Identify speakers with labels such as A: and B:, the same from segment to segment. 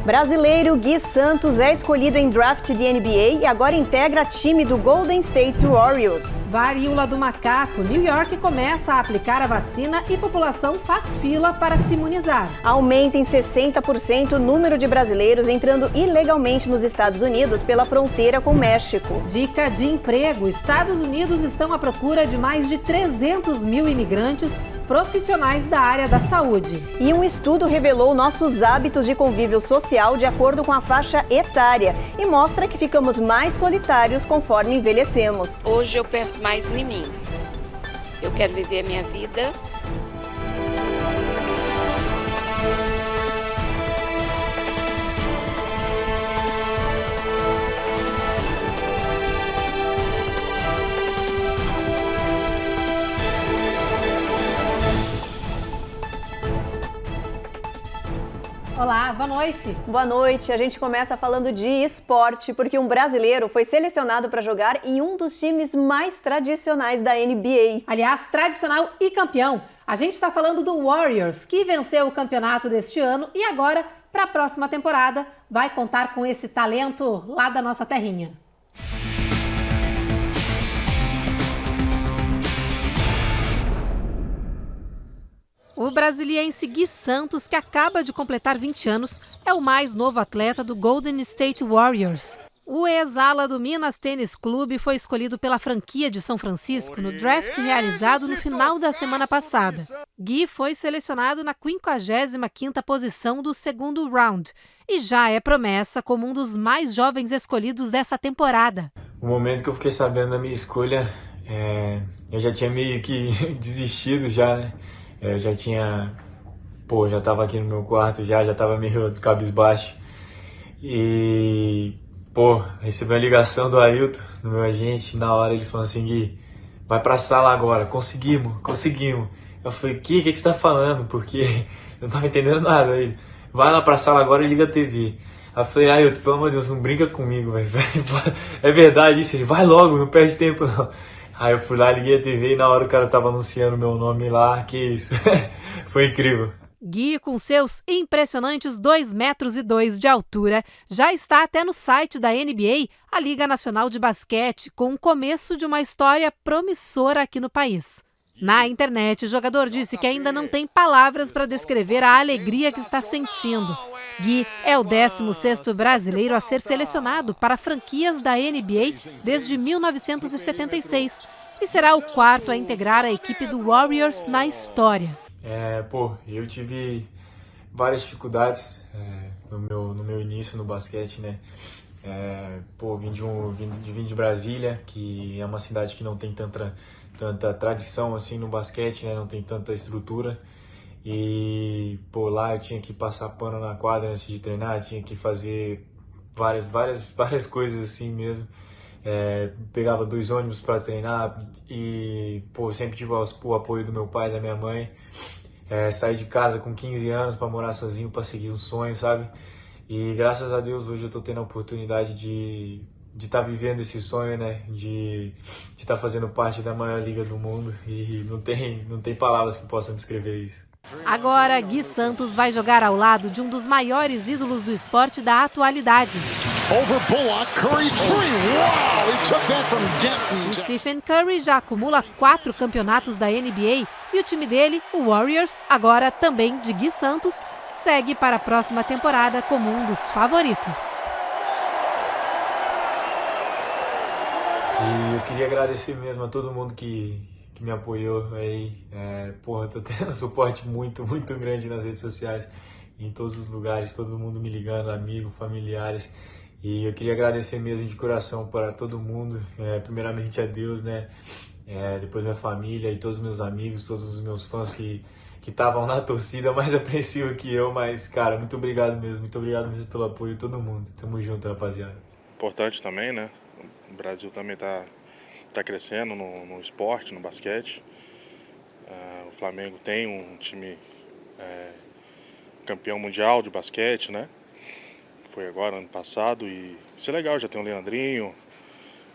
A: Brasileiro Gui Santos é escolhido em draft de NBA e agora integra time do Golden State Warriors.
B: Varíola do macaco. New York começa a aplicar a vacina e população faz fila para se imunizar.
A: Aumenta em 60% o número de brasileiros entrando ilegalmente nos Estados Unidos pela fronteira com o México.
B: Dica de emprego. Estados Unidos estão à procura de mais de 300 mil imigrantes profissionais da área da saúde.
A: E um estudo revelou nossos hábitos de convívio social de acordo com a faixa etária e mostra que ficamos mais solitários conforme envelhecemos.
C: Hoje eu penso mais em mim. Eu quero viver a minha vida.
B: Olá, boa noite.
A: Boa noite. A gente começa falando de esporte, porque um brasileiro foi selecionado para jogar em um dos times mais tradicionais da NBA.
B: Aliás, tradicional e campeão. A gente está falando do Warriors, que venceu o campeonato deste ano e agora, para a próxima temporada, vai contar com esse talento lá da nossa terrinha. O brasiliense Gui Santos, que acaba de completar 20 anos, é o mais novo atleta do Golden State Warriors. O ex-ala do Minas Tênis Clube foi escolhido pela franquia de São Francisco no draft realizado no final da semana passada. Gui foi selecionado na 55ª posição do segundo round e já é promessa como um dos mais jovens escolhidos dessa temporada.
D: O momento que eu fiquei sabendo da minha escolha, eu já tinha meio que desistido já, né? Eu já tinha, já tava aqui no meu quarto, já tava meio cabisbaixo. E, recebi uma ligação do Ailton, do meu agente, na hora ele falou assim: Gui, vai pra sala agora, conseguimos. Eu falei: que você tá falando? Porque eu não tava entendendo nada. Ele: vai lá pra sala agora e liga a TV. Aí eu falei: Ailton, pelo amor de Deus, não brinca comigo, velho. É verdade isso? Ele: vai logo, não perde tempo não. Aí eu fui lá, liguei a TV e na hora o cara tava anunciando meu nome lá, que isso, foi incrível.
B: Gui, com seus impressionantes 2,2 metros de altura, já está até no site da NBA, a Liga Nacional de Basquete, com o começo de uma história promissora aqui no país. Na internet, o jogador disse que ainda não tem palavras para descrever a alegria que está sentindo. Gui é o 16º brasileiro a ser selecionado para franquias da NBA desde 1976 e será o 4º a integrar a equipe do Warriors na história.
D: Eu tive várias dificuldades no meu início no basquete, né? Vim de Brasília, que é uma cidade que não tem tanta tradição assim no basquete, né? Não tem tanta estrutura. E lá eu tinha que passar pano na quadra antes de treinar, tinha que fazer várias coisas assim mesmo. Pegava 2 ônibus para treinar e sempre tive o apoio do meu pai e da minha mãe. Saí de casa com 15 anos para morar sozinho, para seguir um sonho, sabe? E graças a Deus hoje eu tô tendo a oportunidade de estar vivendo esse sonho, né? De estar fazendo parte da maior liga do mundo e não tem palavras que possam descrever isso.
B: Agora, Gui Santos vai jogar ao lado de um dos maiores ídolos do esporte da atualidade. O Stephen Curry já acumula 4 campeonatos da NBA e o time dele, o Warriors, agora também de Gui Santos, segue para a próxima temporada como um dos favoritos.
D: E eu queria agradecer mesmo a todo mundo que me apoiou aí. Tô tendo um suporte muito grande nas redes sociais, em todos os lugares, todo mundo me ligando, amigos, familiares. E eu queria agradecer mesmo de coração para todo mundo, primeiramente a Deus, né? Depois minha família e todos os meus amigos, todos os meus fãs que estavam na torcida, mais apreensivo que eu. Mas, cara, muito obrigado mesmo pelo apoio de todo mundo. Tamo junto, rapaziada.
E: Importante também, né? O Brasil também tá crescendo no esporte, no basquete. O Flamengo tem um time campeão mundial de basquete, né? Foi agora, ano passado, e isso é legal. Já tem o Leandrinho,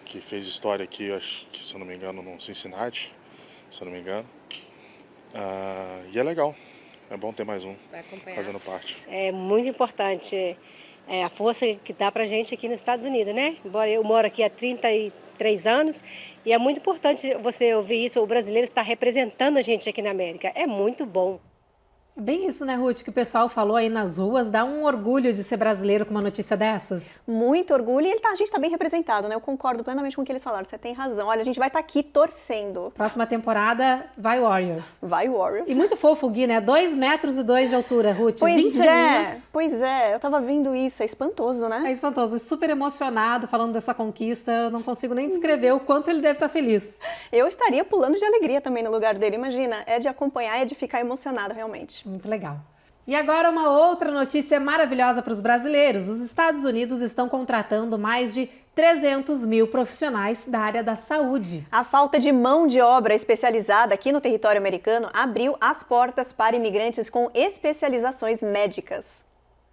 E: que fez história aqui, acho que, se eu não me engano, no Cincinnati, se eu não me engano. E é legal. é bom ter mais um fazendo parte.
F: É muito importante a força que dá para a gente aqui nos Estados Unidos, né? Embora eu moro aqui há 33 anos e é muito importante você ouvir isso, o brasileiro está representando a gente aqui na América. É muito bom.
B: Bem isso, né, Ruth, que o pessoal falou aí nas ruas, dá um orgulho de ser brasileiro com uma notícia dessas.
A: Muito orgulho e a gente está bem representado, né? Eu concordo plenamente com o que eles falaram, você tem razão. Olha, a gente vai estar aqui torcendo.
B: Próxima temporada, vai Warriors.
A: Vai Warriors.
B: E muito fofo o Gui, né? 2,2 metros de altura, Ruth, 20 aninhos.
A: Pois é, eu tava vendo isso, é espantoso, né?
B: É espantoso, super emocionado falando dessa conquista, eu não consigo nem descrever o quanto ele deve estar feliz.
A: Eu estaria pulando de alegria também no lugar dele, imagina, é de acompanhar, é de ficar emocionado realmente.
B: Muito legal. E agora uma outra notícia maravilhosa para os brasileiros. Os Estados Unidos estão contratando mais de 300 mil profissionais da área da saúde.
A: A falta de mão de obra especializada aqui no território americano abriu as portas para imigrantes com especializações médicas.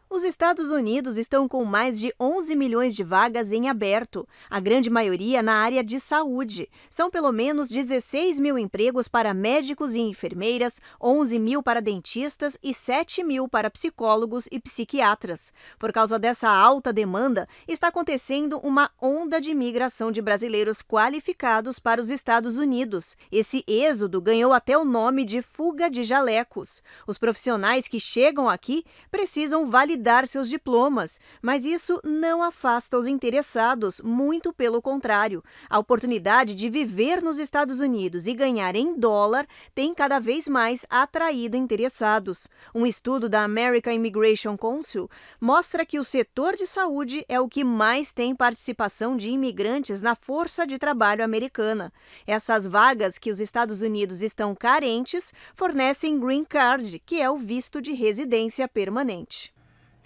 A: Os Estados Unidos estão com mais de 11 milhões de vagas em aberto, a grande maioria na área de saúde. São pelo menos 16 mil empregos para médicos e enfermeiras, 11 mil para dentistas e 7 mil para psicólogos e psiquiatras. Por causa dessa alta demanda, está acontecendo uma onda de imigração de brasileiros qualificados para os Estados Unidos. Esse êxodo ganhou até o nome de fuga de jalecos. Os profissionais que chegam aqui precisam validar seus diplomas, mas isso não afasta os interessados, muito pelo contrário. A oportunidade de viver nos Estados Unidos e ganhar em dólar tem cada vez mais atraído interessados. Um estudo da American Immigration Council mostra que o setor de saúde é o que mais tem participação de imigrantes na força de trabalho americana. Essas vagas que os Estados Unidos estão carentes fornecem Green Card, que é o visto de residência permanente.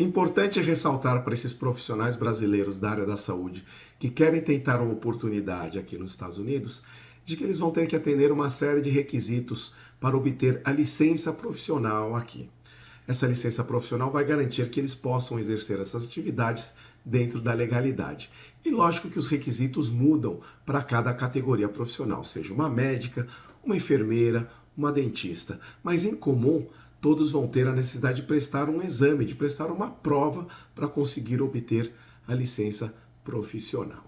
G: Importante ressaltar para esses profissionais brasileiros da área da saúde que querem tentar uma oportunidade aqui nos Estados Unidos, de que eles vão ter que atender uma série de requisitos para obter a licença profissional aqui. Essa licença profissional vai garantir que eles possam exercer essas atividades dentro da legalidade. E lógico que os requisitos mudam para cada categoria profissional, seja uma médica, uma enfermeira, uma dentista, mas em comum todos vão ter a necessidade de prestar um exame, de prestar uma prova para conseguir obter a licença profissional.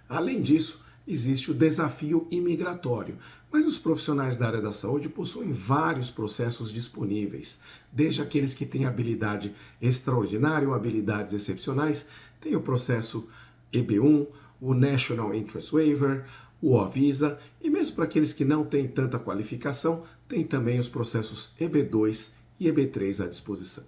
G: Além disso, existe o desafio imigratório, mas os profissionais da área da saúde possuem vários processos disponíveis, desde aqueles que têm habilidade extraordinária ou habilidades excepcionais, tem o processo EB1, o National Interest Waiver, o OVisa, e mesmo para aqueles que não têm tanta qualificação, tem também os processos EB2 e EB3 à disposição.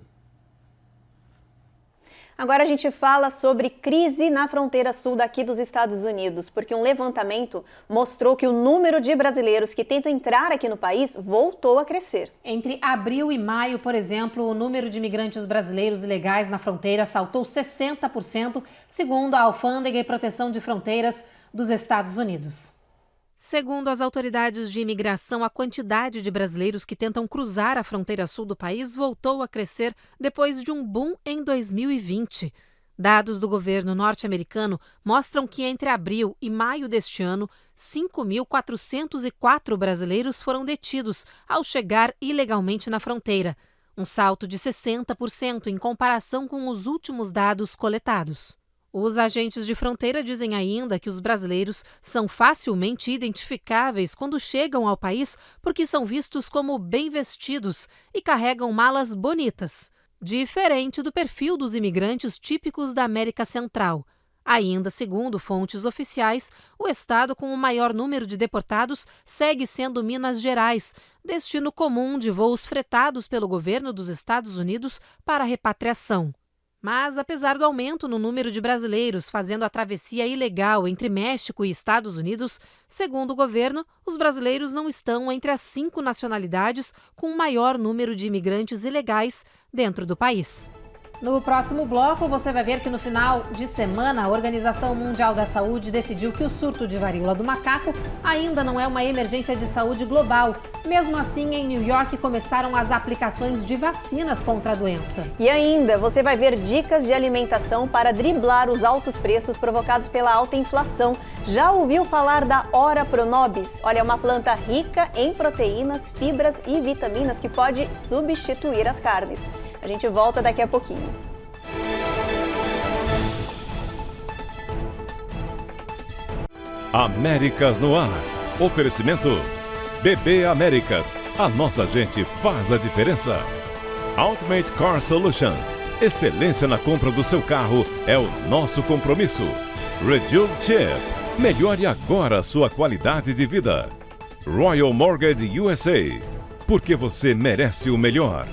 A: Agora a gente fala sobre crise na fronteira sul daqui dos Estados Unidos, porque um levantamento mostrou que o número de brasileiros que tentam entrar aqui no país voltou a crescer.
B: Entre abril e maio, por exemplo, o número de imigrantes brasileiros ilegais na fronteira saltou 60%, segundo a Alfândega e Proteção de Fronteiras dos Estados Unidos. Segundo as autoridades de imigração, a quantidade de brasileiros que tentam cruzar a fronteira sul do país voltou a crescer depois de um boom em 2020. Dados do governo norte-americano mostram que entre abril e maio deste ano, 5.404 brasileiros foram detidos ao chegar ilegalmente na fronteira, um salto de 60% em comparação com os últimos dados coletados. Os agentes de fronteira dizem ainda que os brasileiros são facilmente identificáveis quando chegam ao país porque são vistos como bem vestidos e carregam malas bonitas, diferente do perfil dos imigrantes típicos da América Central. Ainda segundo fontes oficiais, o estado com o maior número de deportados segue sendo Minas Gerais, destino comum de voos fretados pelo governo dos Estados Unidos para repatriação. Mas, apesar do aumento no número de brasileiros fazendo a travessia ilegal entre México e Estados Unidos, segundo o governo, os brasileiros não estão entre as 5 nacionalidades com o maior número de imigrantes ilegais dentro do país. No próximo bloco, você vai ver que no final de semana, a Organização Mundial da Saúde decidiu que o surto de varíola do macaco ainda não é uma emergência de saúde global. Mesmo assim, em New York começaram as aplicações de vacinas contra a doença.
A: E ainda, você vai ver dicas de alimentação para driblar os altos preços provocados pela alta inflação. Já ouviu falar da Ora Pronobis? Olha, é uma planta rica em proteínas, fibras e vitaminas que pode substituir as carnes. A gente volta daqui a pouquinho.
H: Américas no ar. Oferecimento BB Américas. A nossa gente faz a diferença. Ultimate Car Solutions. Excelência na compra do seu carro é o nosso compromisso. Reduce Chip. Melhore agora a sua qualidade de vida. Royal Mortgage USA. Porque você merece o melhor.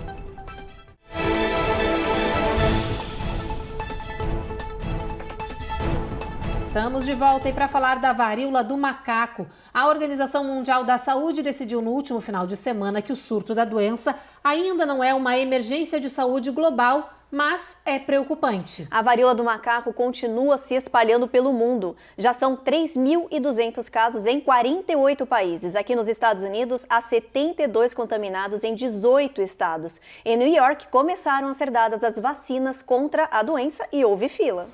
B: Estamos de volta e para falar da varíola do macaco. A Organização Mundial da Saúde decidiu no último final de semana que o surto da doença ainda não é uma emergência de saúde global, mas é preocupante.
A: A varíola do macaco continua se espalhando pelo mundo. Já são 3.200 casos em 48 países. Aqui nos Estados Unidos, há 72 contaminados em 18 estados. Em New York, começaram a ser dadas as vacinas contra a doença e houve fila.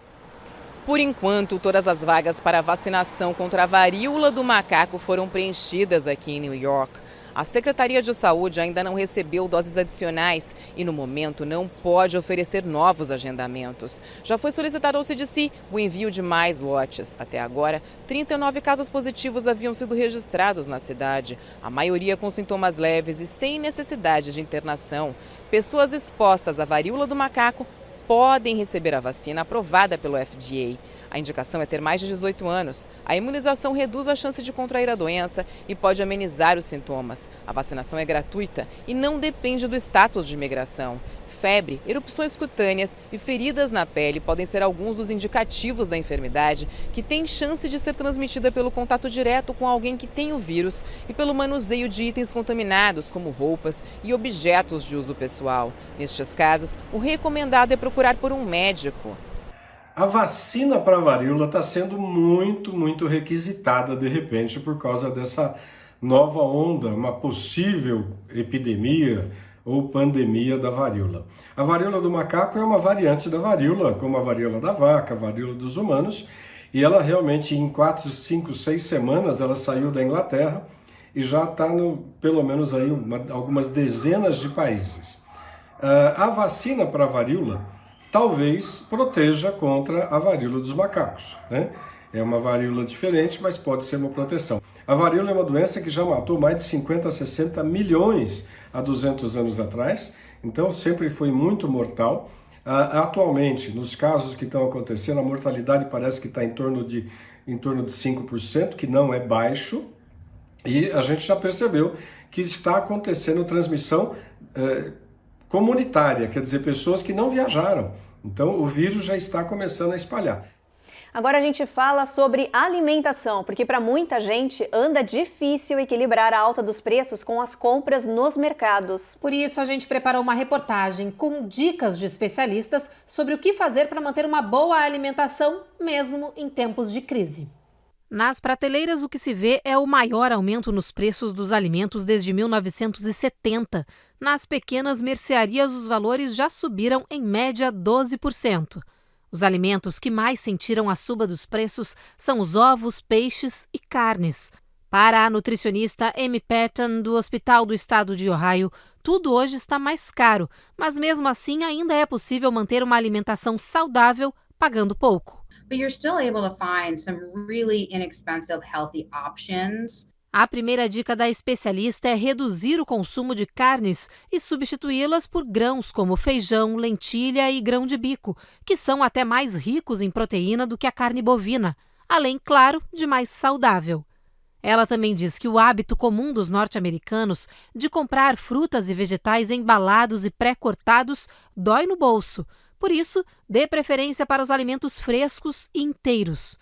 I: Por enquanto, todas as vagas para vacinação contra a varíola do macaco foram preenchidas aqui em New York. A Secretaria de Saúde ainda não recebeu doses adicionais e, no momento, não pode oferecer novos agendamentos. Já foi solicitado ao CDC o envio de mais lotes. Até agora, 39 casos positivos haviam sido registrados na cidade, a maioria com sintomas leves e sem necessidade de internação. Pessoas expostas à varíola do macaco podem receber a vacina aprovada pelo FDA. A indicação é ter mais de 18 anos. A imunização reduz a chance de contrair a doença e pode amenizar os sintomas. A vacinação é gratuita e não depende do status de imigração. Febre, erupções cutâneas e feridas na pele podem ser alguns dos indicativos da enfermidade que tem chance de ser transmitida pelo contato direto com alguém que tem o vírus e pelo manuseio de itens contaminados, como roupas e objetos de uso pessoal. Nestes casos, o recomendado é procurar por um médico.
J: A vacina para a varíola está sendo muito requisitada de repente por causa dessa nova onda, uma possível epidemia ou pandemia da varíola. A varíola do macaco é uma variante da varíola, como a varíola da vaca, a varíola dos humanos, e ela realmente em 4, 5, 6 semanas ela saiu da Inglaterra e já está pelo menos aí algumas dezenas de países. A vacina para a varíola talvez proteja contra a varíola dos macacos, né? É uma varíola diferente, mas pode ser uma proteção. A varíola é uma doença que já matou mais de 50 a 60 milhões há 200 anos atrás, então sempre foi muito mortal. Atualmente, nos casos que estão acontecendo, a mortalidade parece que está em torno de 5%, que não é baixo, e a gente já percebeu que está acontecendo transmissão comunitária, quer dizer, pessoas que não viajaram. Então, o vírus já está começando a espalhar.
A: Agora a gente fala sobre alimentação, porque para muita gente anda difícil equilibrar a alta dos preços com as compras nos mercados.
B: Por isso, a gente preparou uma reportagem com dicas de especialistas sobre o que fazer para manter uma boa alimentação, mesmo em tempos de crise. Nas prateleiras, o que se vê é o maior aumento nos preços dos alimentos desde 1970. Nas pequenas mercearias, os valores já subiram em média 12%. Os alimentos que mais sentiram a suba dos preços são os ovos, peixes e carnes. Para a nutricionista Amy Patton, do Hospital do Estado de Ohio, tudo hoje está mais caro, mas mesmo assim ainda é possível manter uma alimentação saudável pagando pouco.
K: But you're still able to find some really inexpensive, healthy options.
B: A primeira dica da especialista é reduzir o consumo de carnes e substituí-las por grãos como feijão, lentilha e grão de bico, que são até mais ricos em proteína do que a carne bovina, além, claro, de mais saudável. Ela também diz que o hábito comum dos norte-americanos de comprar frutas e vegetais embalados e pré-cortados dói no bolso. Por isso, dê preferência para os alimentos frescos e inteiros.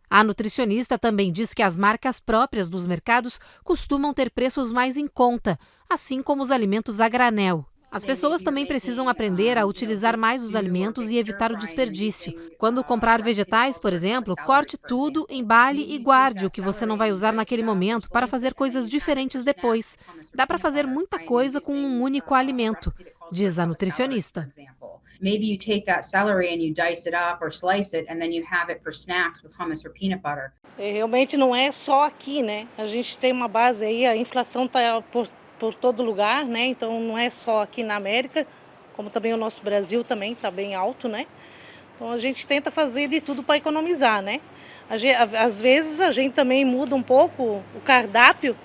B: A nutricionista também diz que as marcas próprias dos mercados costumam ter preços mais em conta, assim como os alimentos a granel. As pessoas também precisam aprender a utilizar mais os alimentos e evitar o desperdício. Quando comprar vegetais, por exemplo, corte tudo, embale e guarde o que você não vai usar naquele momento para fazer coisas diferentes depois. Dá para fazer muita coisa com um único alimento, diz a nutricionista.
K: Maybe you take that celery and you dice it up or slice it and then you have it for snacks with hummus or peanut butter.
L: Realmente não é só aqui, né? A gente tem uma base aí, a inflação está por todo lugar, né? Então não é só aqui na América, como também o nosso Brasil também está bem alto, né? Então a gente tenta fazer de tudo para economizar, né? Às vezes a gente também muda um pouco o cardápio,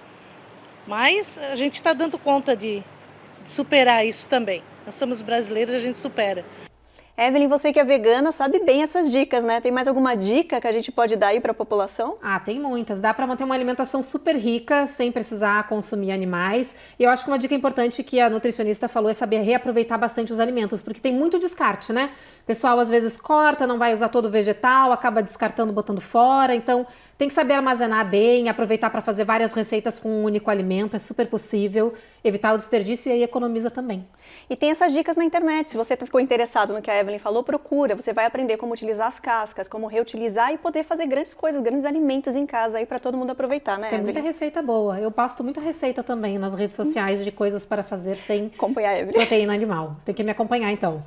L: mas a gente está dando conta de superar isso também. Nós somos brasileiros, a gente supera.
A: Evelyn, você que é vegana sabe bem essas dicas, né? Tem mais alguma dica que a gente pode dar aí para a população?
B: Tem muitas. Dá para manter uma alimentação super rica sem precisar consumir animais. E eu acho que uma dica importante que a nutricionista falou é saber reaproveitar bastante os alimentos, porque tem muito descarte, né? O pessoal às vezes corta, não vai usar todo o vegetal, acaba descartando, botando fora. Então tem que saber armazenar bem, aproveitar para fazer várias receitas com um único alimento, é super possível, evitar o desperdício e aí economiza também.
A: E tem essas dicas na internet, se você ficou interessado no que a Evelyn falou, procura, você vai aprender como utilizar as cascas, como reutilizar e poder fazer grandes coisas, grandes alimentos em casa aí para todo mundo aproveitar, né,
B: Tem
A: Evelyn?
B: muita receita boa, eu posto muita receita também nas redes sociais de coisas para fazer sem
A: acompanhar a Evelyn.
B: Proteína animal, tem que me acompanhar então.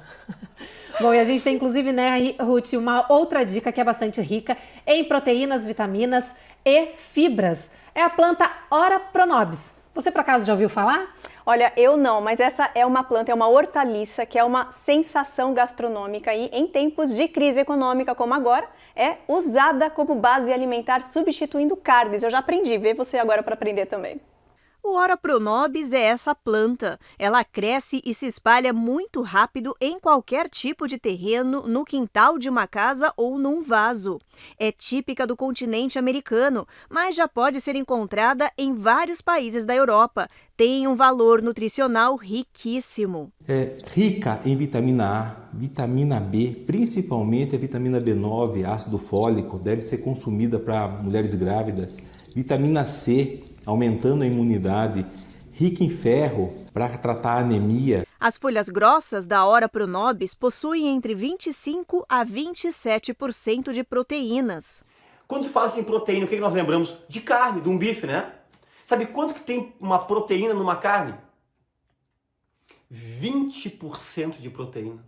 B: Bom, e a gente tem inclusive, né, Ruth, uma outra dica que é bastante rica em proteínas, vitaminas e fibras. É a planta Ora Pronobis. Você por acaso já ouviu falar?
A: Olha, eu não, mas essa é uma planta, é uma hortaliça que é uma sensação gastronômica e em tempos de crise econômica como agora, é usada como base alimentar substituindo carnes. Eu já aprendi, vê você agora para aprender também. O Ora Pronobis é essa planta. Ela cresce e se espalha muito rápido em qualquer tipo de terreno, no quintal de uma casa ou num vaso. É típica do continente americano, mas já pode ser encontrada em vários países da Europa. Tem um valor nutricional riquíssimo.
M: É rica em vitamina A, vitamina B, principalmente a vitamina B9, ácido fólico, deve ser consumida para mulheres grávidas. Vitamina C, aumentando a imunidade, rica em ferro para tratar a anemia.
A: As folhas grossas da Ora Pronobis possuem entre 25% a 27% de proteínas.
N: Quando se fala assim em proteína, o que nós lembramos? De carne, de um bife, né? Sabe quanto que tem uma proteína numa carne? 20% de proteína.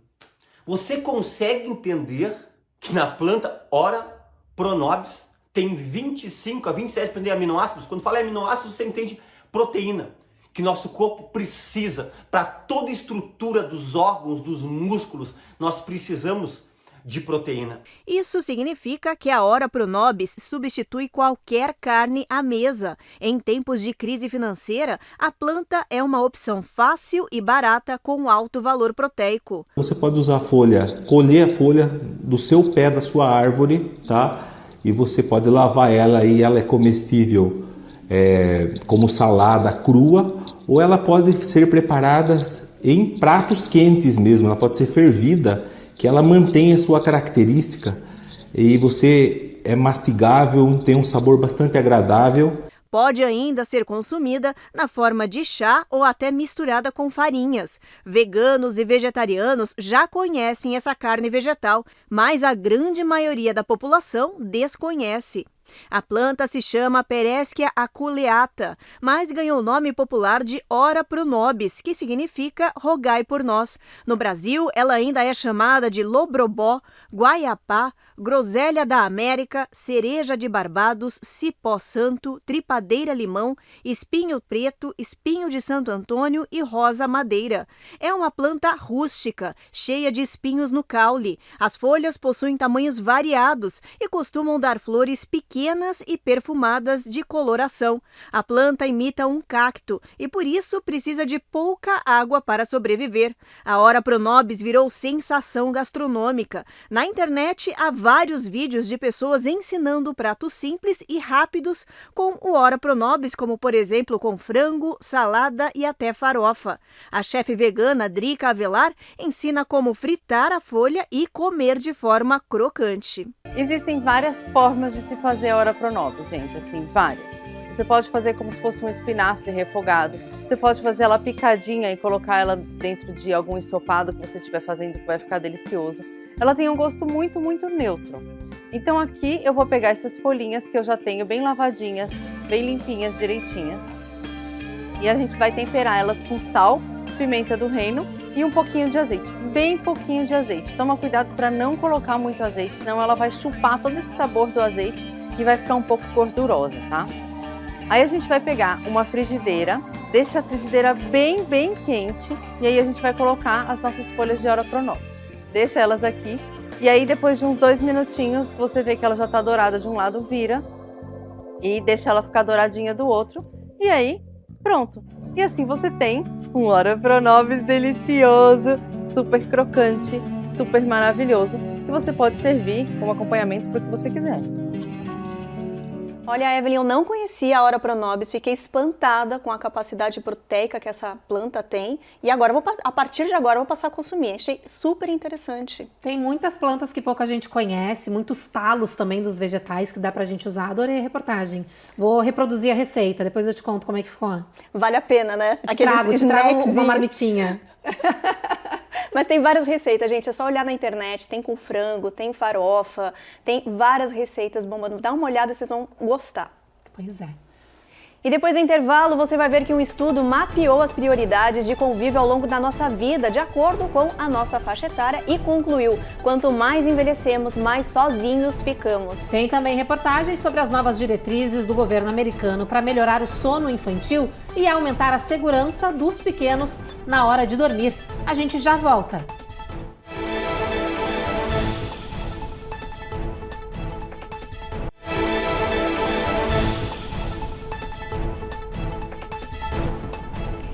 N: Você consegue entender que na planta Ora Pronobis tem 25 a 27% de aminoácidos? Quando fala em aminoácidos, você entende proteína, que nosso corpo precisa para toda a estrutura dos órgãos, dos músculos. Nós precisamos de proteína.
A: Isso significa que a Ora Pronobis substitui qualquer carne à mesa. Em tempos de crise financeira, a planta é uma opção fácil e barata com alto valor proteico.
M: Você pode usar a folha, colher a folha do seu pé da sua árvore, tá? E você pode lavar ela e ela é comestível como salada crua, ou ela pode ser preparada em pratos quentes mesmo, ela pode ser fervida, que ela mantém a sua característica e você é mastigável, tem um sabor bastante agradável.
A: Pode ainda ser consumida na forma de chá ou até misturada com farinhas. Veganos e vegetarianos já conhecem essa carne vegetal, mas a grande maioria da população desconhece. A planta se chama Pereschia aculeata, mas ganhou o nome popular de Ora Pronobis, que significa rogai por nós. No Brasil, ela ainda é chamada de lobrobó, guaiapá, groselha da América, cereja de Barbados, cipó santo, tripadeira-limão, espinho preto, espinho de Santo Antônio e rosa madeira. É uma planta rústica, cheia de espinhos no caule. As folhas possuem tamanhos variados e costumam dar flores pequenas e perfumadas de coloração. A planta imita um cacto e por isso precisa de pouca água para sobreviver. A Ora Pronobis virou sensação gastronômica. Na internet há vários vídeos de pessoas ensinando pratos simples e rápidos com o Ora Pronobis, como por exemplo com frango, salada e até farofa. A chefe vegana Drica Avelar ensina como fritar a folha e comer de forma crocante.
O: Existem várias formas de se fazer Ora Pronobis, gente, assim, várias. Você pode fazer como se fosse um espinafre refogado. Você pode fazer ela picadinha e colocar ela dentro de algum ensopado que você estiver fazendo, que vai ficar delicioso. Ela tem um gosto muito, muito neutro. Então aqui eu vou pegar essas folhinhas que eu já tenho bem lavadinhas, bem limpinhas, direitinhas. E a gente vai temperar elas com sal, pimenta do reino e um pouquinho de azeite, bem pouquinho de azeite. Toma cuidado para não colocar muito azeite, senão ela vai chupar todo esse sabor do azeite e vai ficar um pouco gordurosa, tá? Aí a gente vai pegar uma frigideira, deixa a frigideira bem, bem quente e aí a gente vai colocar as nossas folhas de Ora Pronobis. Deixa elas aqui e aí depois de uns 2 minutinhos você vê que ela já está dourada de um lado, vira e deixa ela ficar douradinha do outro e aí pronto. E assim você tem um Ora Pronobis delicioso, super crocante, super maravilhoso que você pode servir como acompanhamento para o que você quiser.
A: Olha, Evelyn, eu não conhecia a Ora Pronobis, fiquei espantada com a capacidade proteica que essa planta tem e agora, a partir de agora, eu vou passar a consumir. Achei super interessante.
B: Tem muitas plantas que pouca gente conhece, muitos talos também dos vegetais que dá pra gente usar. Adorei a reportagem. Vou reproduzir a receita, depois eu te conto como é que ficou.
A: Vale a pena, né?
B: Te trago uma marmitinha.
A: Mas tem várias receitas, gente, é só olhar na internet, tem com frango, tem farofa, tem várias receitas bombando. Dá uma olhada, vocês vão gostar.
B: Pois é.
A: E depois do intervalo, você vai ver que um estudo mapeou as prioridades de convívio ao longo da nossa vida, de acordo com a nossa faixa etária, e concluiu: quanto mais envelhecemos, mais sozinhos ficamos.
B: Tem também reportagens sobre as novas diretrizes do governo americano para melhorar o sono infantil e aumentar a segurança dos pequenos na hora de dormir. A gente já volta.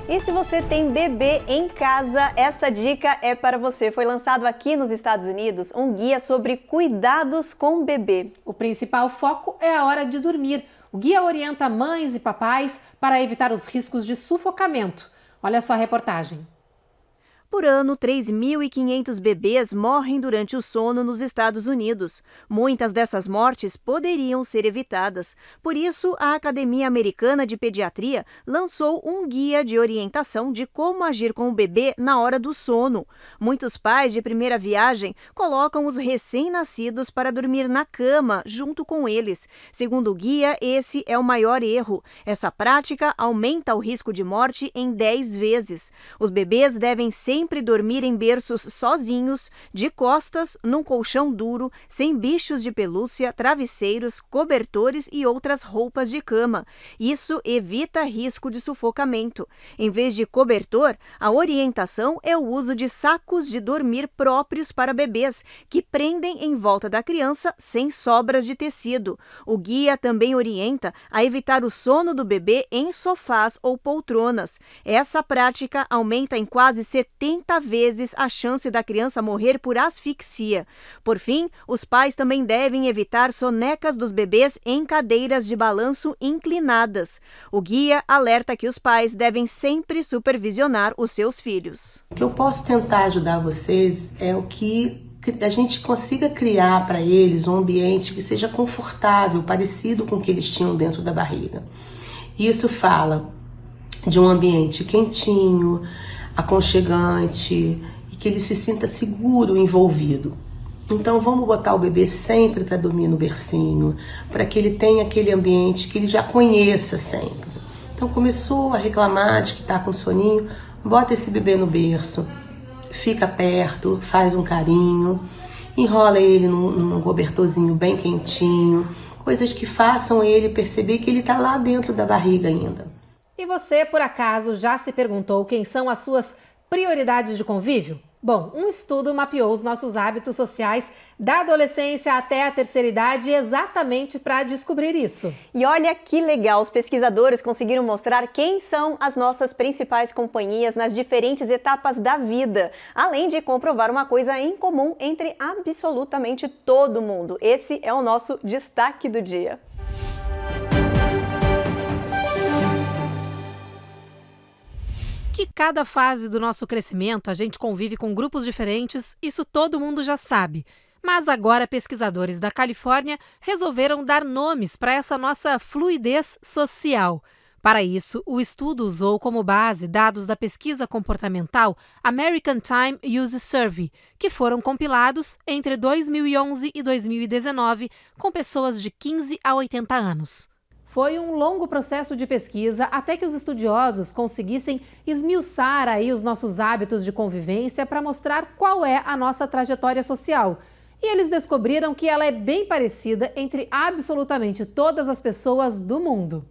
A: E se você tem bebê em casa, esta dica é para você. Foi lançado aqui nos Estados Unidos um guia sobre cuidados com o bebê.
B: O principal foco é a hora de dormir. O guia orienta mães e papais para evitar os riscos de sufocamento. Olha só a reportagem.
A: Por ano, 3.500 bebês morrem durante o sono nos Estados Unidos. Muitas dessas mortes poderiam ser evitadas. Por isso, a Academia Americana de Pediatria lançou um guia de orientação de como agir com o bebê na hora do sono. Muitos pais de primeira viagem colocam os recém-nascidos para dormir na cama, junto com eles. Segundo o guia, esse é o maior erro. Essa prática aumenta o risco de morte em 10 vezes. Os bebês devem sempre dormir em berços sozinhos, de costas, num colchão duro, sem bichos de pelúcia, travesseiros, cobertores e outras roupas de cama. Isso evita risco de sufocamento. Em vez de cobertor, a orientação é o uso de sacos de dormir próprios para bebês, que prendem em volta da criança sem sobras de tecido. O guia também orienta a evitar o sono do bebê em sofás ou poltronas. Essa prática aumenta em quase 70 vezes a chance da criança morrer por asfixia. Por fim, os pais também devem evitar sonecas dos bebês em cadeiras de balanço inclinadas. O guia alerta que os pais devem sempre supervisionar os seus filhos.
P: O que eu posso tentar ajudar vocês é o que a gente consiga criar para eles um ambiente que seja confortável, parecido com o que eles tinham dentro da barriga. Isso fala de um ambiente quentinho, aconchegante e que ele se sinta seguro, envolvido. Então vamos botar o bebê sempre para dormir no bercinho, para que ele tenha aquele ambiente que ele já conheça sempre. Então começou a reclamar de que está com soninho, bota esse bebê no berço, fica perto, faz um carinho, enrola ele num cobertorzinho bem quentinho, coisas que façam ele perceber que ele está lá dentro da barriga ainda.
B: E você, por acaso, já se perguntou quem são as suas prioridades de convívio? Bom, um estudo mapeou os nossos hábitos sociais da adolescência até a terceira idade exatamente para descobrir isso.
A: E olha que legal, os pesquisadores conseguiram mostrar quem são as nossas principais companhias nas diferentes etapas da vida, além de comprovar uma coisa em comum entre absolutamente todo mundo. Esse é o nosso destaque do dia.
B: Que cada fase do nosso crescimento a gente convive com grupos diferentes, isso todo mundo já sabe. Mas agora pesquisadores da Califórnia resolveram dar nomes para essa nossa fluidez social. Para isso, o estudo usou como base dados da pesquisa comportamental American Time Use Survey, que foram compilados entre 2011 e 2019 com pessoas de 15 a 80 anos. Foi um longo processo de pesquisa até que os estudiosos conseguissem esmiuçar aí os nossos hábitos de convivência para mostrar qual é a nossa trajetória social. E eles descobriram que ela é bem parecida entre absolutamente todas as pessoas do mundo.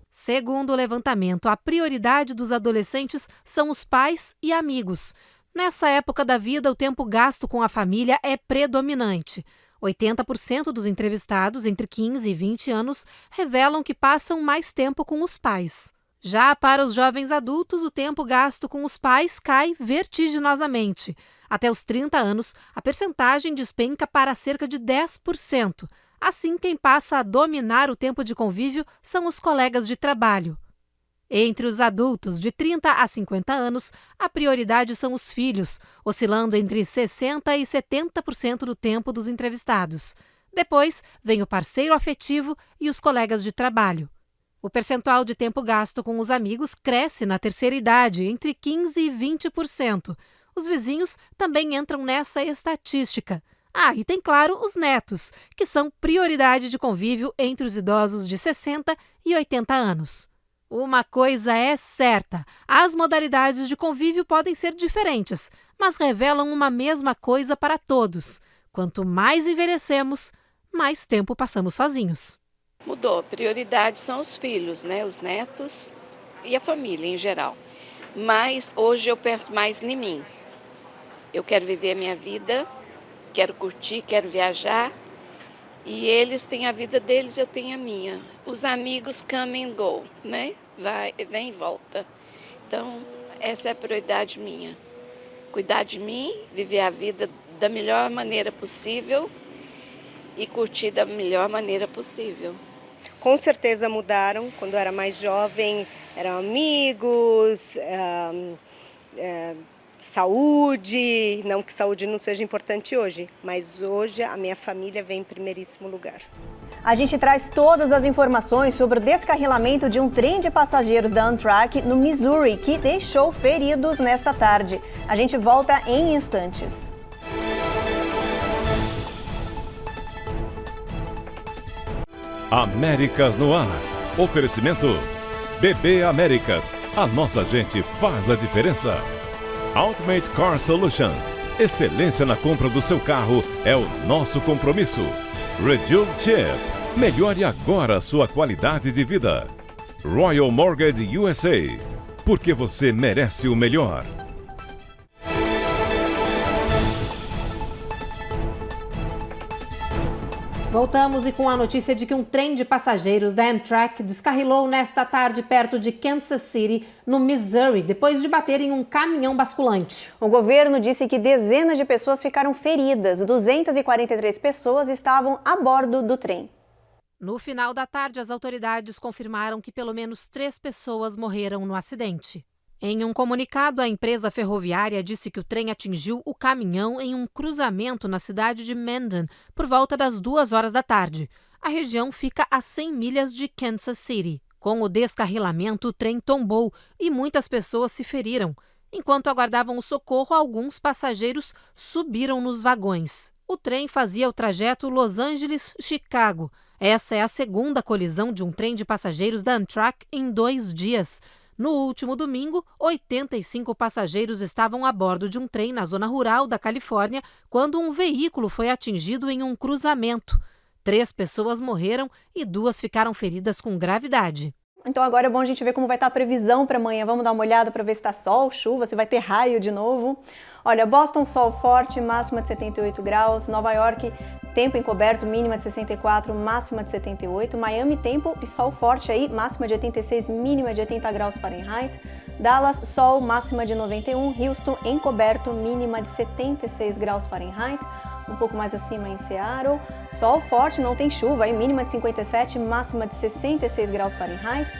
B: Segundo o levantamento, a prioridade dos adolescentes são os pais e amigos. Nessa época da vida, o tempo gasto com a família é predominante. 80% dos entrevistados entre 15 e 20 anos revelam que passam mais tempo com os pais. Já para os jovens adultos, o tempo gasto com os pais cai vertiginosamente. Até os 30 anos, a percentagem despenca para cerca de 10%. Assim, quem passa a dominar o tempo de convívio são os colegas de trabalho. Entre os adultos de 30 a 50 anos, a prioridade são os filhos, oscilando entre 60% e 70% do tempo dos entrevistados. Depois, vem o parceiro afetivo e os colegas de trabalho. O percentual de tempo gasto com os amigos cresce na terceira idade, entre 15% e 20%. Os vizinhos também entram nessa estatística. E tem, claro, os netos, que são prioridade de convívio entre os idosos de 60 e 80 anos. Uma coisa é certa, as modalidades de convívio podem ser diferentes, mas revelam uma mesma coisa para todos. Quanto mais envelhecemos, mais tempo passamos sozinhos.
C: Mudou, prioridade são os filhos, né? Os netos e a família em geral. Mas hoje eu penso mais em mim. Eu quero viver a minha vida, quero curtir, quero viajar. E eles têm a vida deles, eu tenho a minha. Os amigos come and go, né? Vem e volta. Então, essa é a prioridade minha. Cuidar de mim, viver a vida da melhor maneira possível e curtir da melhor maneira possível.
F: Com certeza mudaram. Quando eu era mais jovem, eram amigos, saúde, não que saúde não seja importante hoje, mas hoje a minha família vem em primeiríssimo lugar.
A: A gente traz todas as informações sobre o descarrilamento de um trem de passageiros da Amtrak no Missouri, que deixou feridos nesta tarde. A gente volta em instantes.
H: Américas no ar. Oferecimento BB Américas. A nossa gente faz a diferença. Ultimate Car Solutions. Excelência na compra do seu carro é o nosso compromisso. Reduce Chip. Melhore agora a sua qualidade de vida. Royal Mortgage USA. Porque você merece o melhor.
B: Voltamos e com a notícia de que um trem de passageiros da Amtrak descarrilou nesta tarde perto de Kansas City, no Missouri, depois de bater em um caminhão basculante.
A: O governo disse que dezenas de pessoas ficaram feridas. 243 pessoas estavam a bordo do trem.
B: No final da tarde, as autoridades confirmaram que pelo menos 3 pessoas morreram no acidente. Em um comunicado, a empresa ferroviária disse que o trem atingiu o caminhão em um cruzamento na cidade de Mendon por volta das 2 horas da tarde. A região fica a 100 milhas de Kansas City. Com o descarrilamento, o trem tombou e muitas pessoas se feriram. Enquanto aguardavam o socorro, alguns passageiros subiram nos vagões. O trem fazia o trajeto Los Angeles-Chicago. Essa é a segunda colisão de um trem de passageiros da Amtrak em 2 dias. No último domingo, 85 passageiros estavam a bordo de um trem na zona rural da Califórnia quando um veículo foi atingido em um cruzamento. 3 pessoas morreram e 2 ficaram feridas com gravidade.
A: Então agora é bom a gente ver como vai estar a previsão para amanhã. Vamos dar uma olhada para ver se está sol, chuva, se vai ter raio de novo. Olha, Boston, sol forte, máxima de 78 graus. Nova York, tempo encoberto, mínima de 64, máxima de 78. Miami, tempo e sol forte aí, máxima de 86, mínima de 80 graus Fahrenheit. Dallas, sol, máxima de 91. Houston, encoberto, mínima de 76 graus Fahrenheit. Um pouco mais acima em Seattle, sol forte, não tem chuva, aí mínima de 57, máxima de 66 graus Fahrenheit.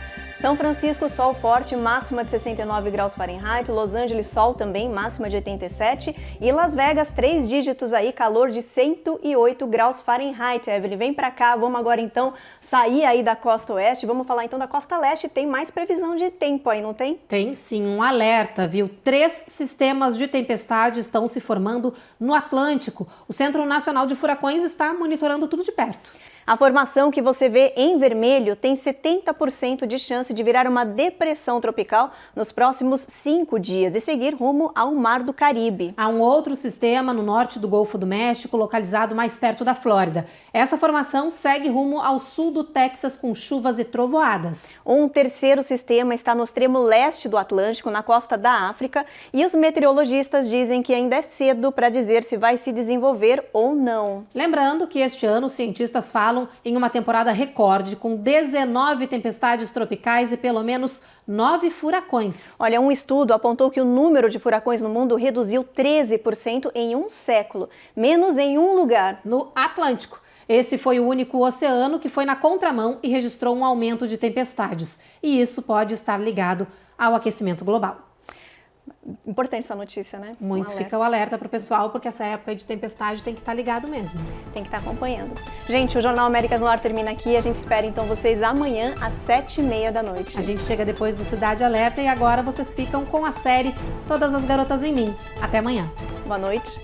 A: São Francisco, sol forte, máxima de 69 graus Fahrenheit. Los Angeles, sol também, máxima de 87. E Las Vegas, 3 dígitos aí, calor de 108 graus Fahrenheit. Evelyn, vem pra cá, vamos agora então sair aí da costa oeste. Vamos falar então da costa leste. Tem mais previsão de tempo aí, não tem?
B: Tem sim, um alerta, viu? 3 sistemas de tempestade estão se formando no Atlântico. O Centro Nacional de Furacões está monitorando tudo de perto.
A: A formação que você vê em vermelho tem 70% de chance de virar uma depressão tropical nos próximos 5 dias e seguir rumo ao Mar do Caribe.
B: Há um outro sistema no norte do Golfo do México, localizado mais perto da Flórida. Essa formação segue rumo ao sul do Texas com chuvas e trovoadas.
A: Um terceiro sistema está no extremo leste do Atlântico, na costa da África, e os meteorologistas dizem que ainda é cedo para dizer se vai se desenvolver ou não.
B: Lembrando que este ano os cientistas falam em uma temporada recorde, com 19 tempestades tropicais e pelo menos 9 furacões.
A: Olha, um estudo apontou que o número de furacões no mundo reduziu 13% em um século, menos em um lugar.
B: No Atlântico. Esse foi o único oceano que foi na contramão e registrou um aumento de tempestades. E isso pode estar ligado ao aquecimento global.
A: Importante essa notícia, né?
B: Muito, fica o alerta para o pessoal, porque essa época de tempestade tem que estar ligado mesmo.
A: Tem que estar acompanhando. Gente, o Jornal Américas no Ar termina aqui. A gente espera então vocês amanhã às 7h30 da noite.
B: A gente chega depois do Cidade Alerta e agora vocês ficam com a série Todas as Garotas em Mim. Até amanhã.
A: Boa noite.